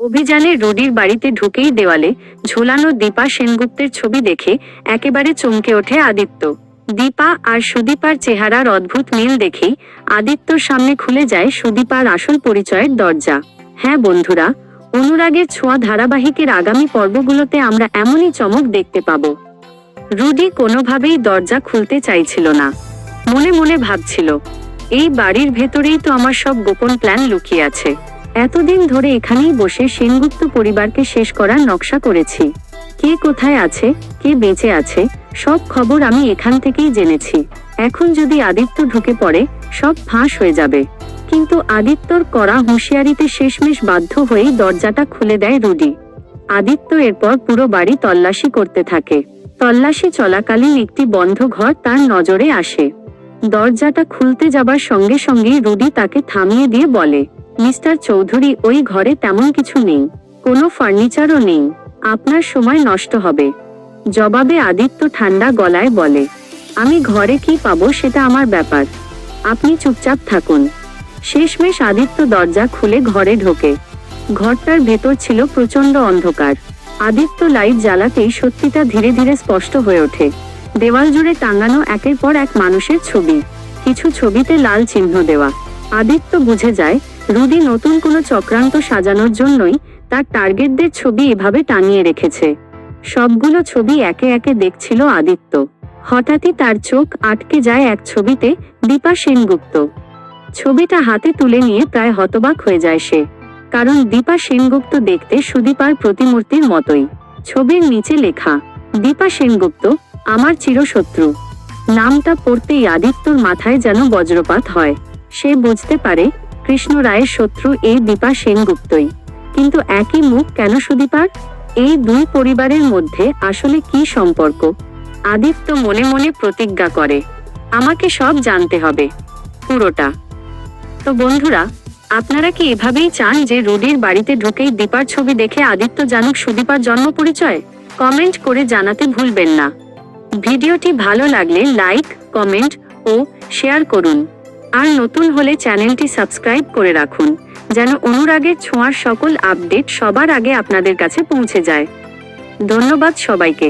অভিযানে রুডির বাড়িতে ঢুকেই দেওয়ালে ঝোলানো দীপা সেনগুপ্তের ছবি দেখে একেবারে চমকে ওঠে আদিত্য। দীপা আর সুদীপার চেহারার অদ্ভুত মিল দেখেই আদিত্যর সামনে খুলে যায় সুদীপার আসল পরিচয়ের দরজা। হ্যাঁ বন্ধুরা, অনুরাগের ছোঁয়া ধারাবাহিকের আগামী পর্বগুলোতে আমরা এমনই চমক দেখতে পাব। রুডি কোনোভাবেই দরজা খুলতে চাইছিল না। মনে মনে ভাবছিল, এই বাড়ির ভেতরেই তো আমার সব গোপন প্ল্যান লুকিয়ে আছে। এতদিন ধরে এখানেই বসে সেনগুপ্ত পরিবারকে শেষ করার নকশা করেছি। কে কোথায় আছে, কে বেঁচে আছে, সব খবর আমি এখান থেকেই জেনেছি। এখন যদি আদিত্য ঢুকে পড়ে, সব ফাঁস হয়ে যাবে। কিন্তু আদিত্যর কড়া হুঁশিয়ারিতে শেষমেশ বাধ্য হয়েই দরজাটা খুলে দেয় রুডি। আদিত্য এরপর পুরো বাড়ি তল্লাশি করতে থাকে। তল্লাশি চলাকালীন একটি বন্ধ ঘর তার নজরে আসে। দরজাটা খুলতে যাবার সঙ্গে সঙ্গেই রুডি তাকে থামিয়ে দিয়ে বলে, মিস্টার চৌধুরী, ওই ঘরে তেমন কিছু নেই, কোনো ফার্নিচারও নেই, আপনার সময় নষ্ট হবে। জবাবে আদিত্য ঠান্ডা গলায় বলে, আমি ঘরে কি পাবো সেটা আমার ব্যাপার, আপনি চুপচাপ থাকুন। শেষমেশ আদিত্য দরজা খুলে ঘরে ঢোকে। ঘরটার ভেতর ছিল প্রচন্ড অন্ধকার। আদিত্য লাইট জ্বালাতেই সত্যিটা ধীরে ধীরে স্পষ্ট হয়ে ওঠে। দেওয়াল জুড়ে টাঙানো একের পর এক মানুষের ছবি, কিছু ছবিতে লাল চিহ্ন দেওয়া। আদিত্য বুঝে যায় রুডি নতুন কোনো চক্রান্ত সাজানোর জন্যই তার টার্গেটদের ছবি এভাবে টাঙিয়ে রেখেছে। সবগুলো ছবি একে একে দেখছিল আদিত্য। হঠাৎই তার চোখ আটকে যায় এক ছবিতে, দীপা সেনগুপ্ত। ছবিটা হাতে তুলে নিয়ে প্রায় হতবাক হয়ে যায় সে, কারণ দীপা সেনগুপ্ত দেখতে সুদীপার প্রতিমূর্তির মতোই। ছবির নিচে লেখা, দীপা সেনগুপ্ত আমার চিরশত্রু। নামটা পড়তেই আদিত্যর মাথায় যেন বজ্রপাত হয়। সে বুঝতে পারে কৃষ্ণ রায়ের শত্রু এই দীপা সেনগুপ্তই। কিন্তু একই মুখ কেন সুদীপার? এই দুই পরিবারের মধ্যে আসলে কি সম্পর্ক? আদিত্য মনে মনে প্রতিজ্ঞা করে, আমাকে সব জানতে হবে, পুরোটা। তো বন্ধুরা, আপনারা কি এভাবেই চান যে রুডির বাড়িতে ঢুকেই দীপার ছবি দেখে আদিত্য জানুক সুদীপার জন্ম পরিচয়? কমেন্ট করে জানাতে ভুলবেন না। ভিডিওটি ভালো লাগলে লাইক, কমেন্ট ও শেয়ার করুন। আর নতুন হলে চ্যানেলটি সাবস্ক্রাইব করে রাখুন, যেন অনুরাগের ছোঁয়ার সকল আপডেট সবার আগে আপনাদের কাছে পৌঁছে যায়। ধন্যবাদ সবাইকে।